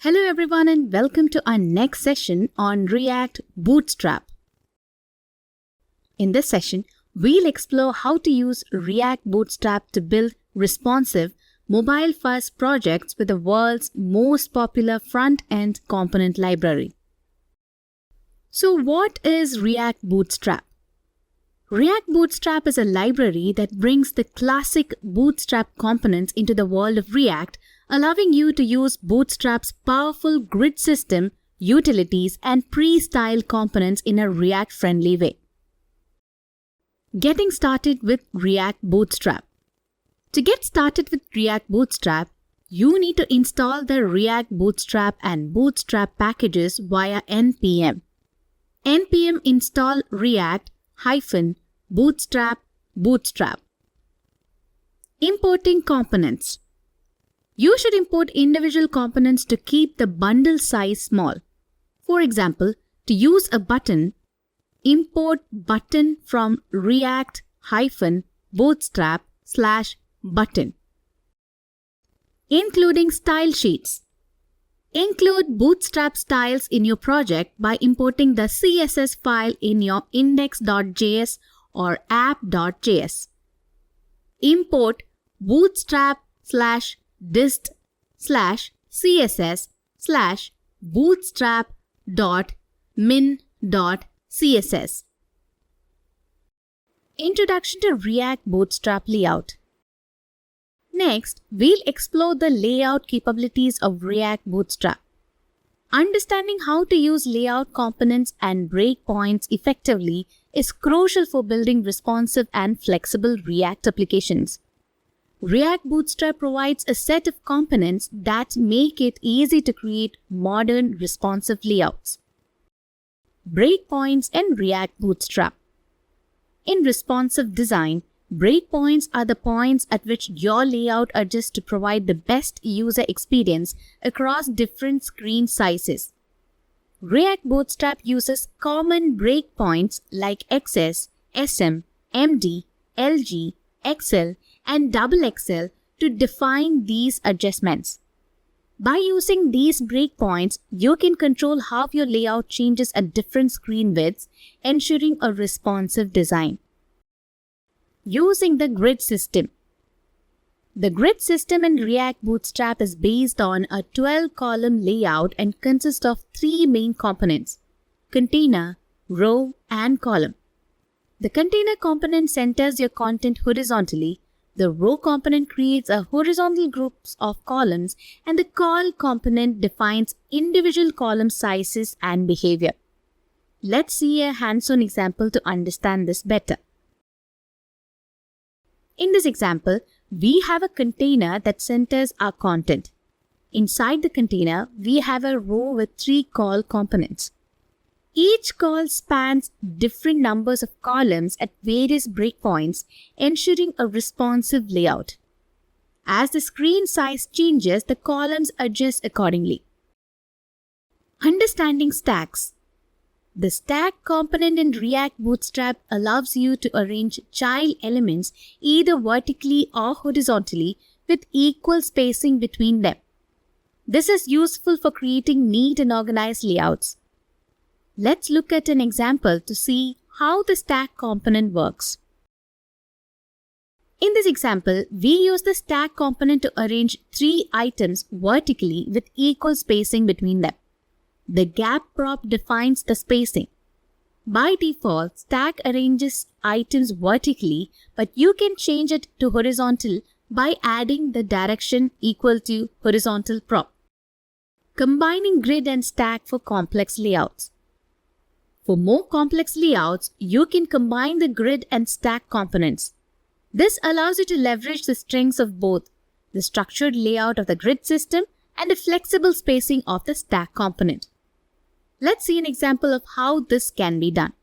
Hello everyone and welcome to our next session on React Bootstrap. In this session, we'll explore how to use React Bootstrap to build responsive, mobile-first projects with the world's most popular front-end component library. So what is React Bootstrap? React Bootstrap is a library that brings the classic Bootstrap components into the world of React, allowing you to use Bootstrap's powerful grid system, utilities, and pre-styled components in a React-friendly way. Getting started with React Bootstrap. To get started with React Bootstrap, you need to install the React Bootstrap and Bootstrap packages via npm. npm install React-Bootstrap Bootstrap. Importing components. You should import individual components to keep the bundle size small. For example, to use a button, import button from React-Bootstrap/button. Including style sheets. Include Bootstrap Styles in your project by importing the CSS file in your index.js or app.js. Import bootstrap/dist/css/bootstrap.min.css. Introduction to React Bootstrap layout. Next, we'll explore the layout capabilities of React Bootstrap. Understanding how to use layout components and breakpoints effectively is crucial for building responsive and flexible React applications. React Bootstrap provides a set of components that make it easy to create modern responsive layouts. Breakpoints in React Bootstrap. In responsive design, breakpoints are the points at which your layout adjusts to provide the best user experience across different screen sizes. React Bootstrap uses common breakpoints like XS, SM, MD, LG, XL, and XXL to define these adjustments. By using these breakpoints, you can control how your layout changes at different screen widths, ensuring a responsive design. Using the grid system. The grid system in React Bootstrap is based on a 12-column layout and consists of three main components: container, row, and column. The container component centers your content horizontally, the row component creates a horizontal groups of columns, and the col component defines individual column sizes and behavior. Let's see a hands-on example to understand this better. In this example, we have a container that centers our content. Inside the container, we have a row with three col components. Each call spans different numbers of columns at various breakpoints, ensuring a responsive layout. As the screen size changes, the columns adjust accordingly. Understanding stacks. The stack component in React Bootstrap allows you to arrange child elements either vertically or horizontally with equal spacing between them. This is useful for creating neat and organized layouts. Let's look at an example to see how the stack component works. In this example, we use the stack component to arrange three items vertically with equal spacing between them. The gap prop defines the spacing. By default, stack arranges items vertically, but you can change it to horizontal by adding the direction equal to horizontal prop. Combining grid and stack for complex layouts. For more complex layouts, you can combine the grid and stack components. This allows you to leverage the strengths of both the structured layout of the grid system and the flexible spacing of the stack component. Let's see an example of how this can be done.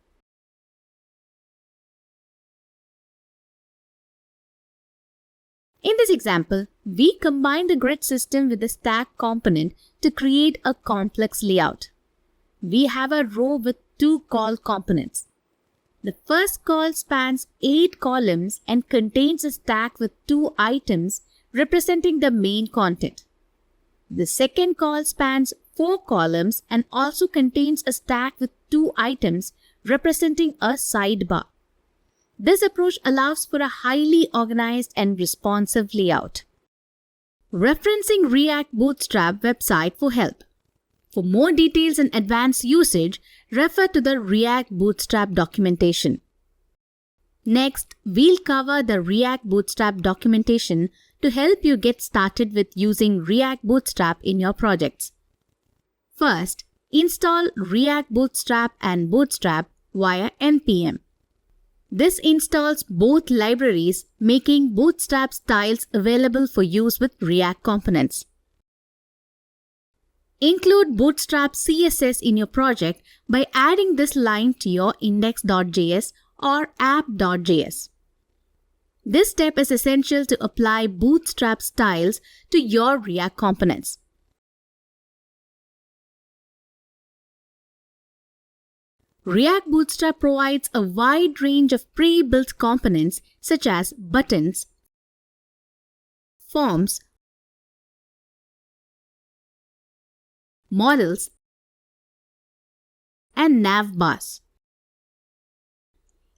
In this example, we combine the grid system with the stack component to create a complex layout. We have a row with two call components. The first call spans 8 columns and contains a stack with 2 items representing the main content. The second call spans 4 columns and also contains a stack with 2 items representing a sidebar. This approach allows for a highly organized and responsive layout. Referencing React Bootstrap website for help. For more details and advanced usage, refer to the React Bootstrap documentation. Next, we'll cover the React Bootstrap documentation to help you get started with using React Bootstrap in your projects. First, install React Bootstrap and Bootstrap via npm. This installs both libraries, making Bootstrap Styles available for use with React components. Include Bootstrap CSS in your project by adding this line to your index.js or app.js. This step is essential to apply Bootstrap Styles to your React components. React Bootstrap provides a wide range of pre-built components such as buttons, forms, models, and nav bars.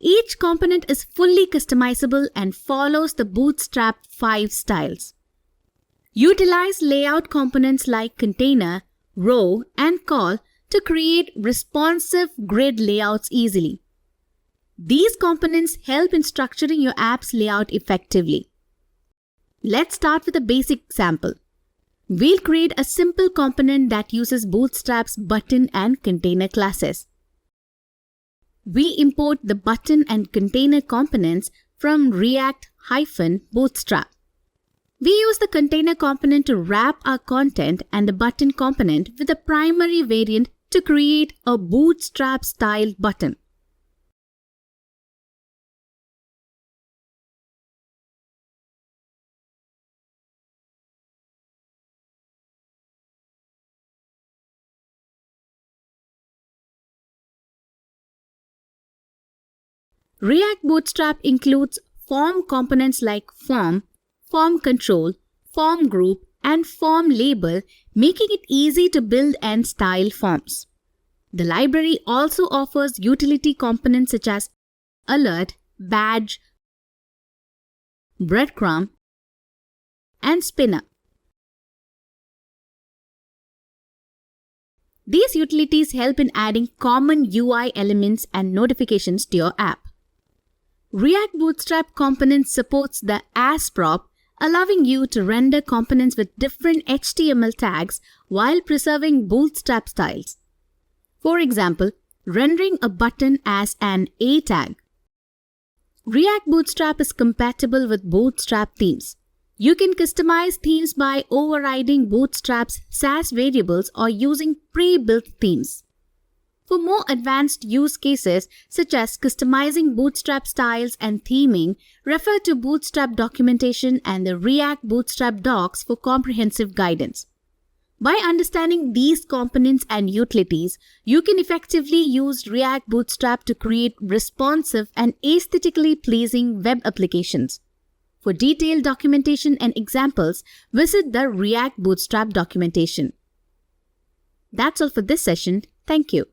Each component is fully customizable and follows the Bootstrap 5 styles. Utilize layout components like container, row, and call to create responsive grid layouts easily. These components help in structuring your app's layout effectively. Let's start with a basic example. We'll create a simple component that uses Bootstrap's button and container classes. We import the button and container components from React-Bootstrap. We use the container component to wrap our content and the button component with a primary variant to create a Bootstrap style button. React Bootstrap includes form components like form, form control, form group, and form label, making it easy to build and style forms. The library also offers utility components such as alert, badge, breadcrumb, and spinner. These utilities help in adding common UI elements and notifications to your app. React Bootstrap Components supports the as prop, allowing you to render components with different HTML tags while preserving Bootstrap styles. For example, rendering a button as an A tag. React Bootstrap is compatible with Bootstrap themes. You can customize themes by overriding Bootstrap's Sass variables or using pre-built themes. For more advanced use cases such as customizing Bootstrap styles and theming, refer to Bootstrap documentation and the React Bootstrap docs for comprehensive guidance. By understanding these components and utilities, you can effectively use React Bootstrap to create responsive and aesthetically pleasing web applications. For detailed documentation and examples, visit the React Bootstrap documentation. That's all for this session. Thank you.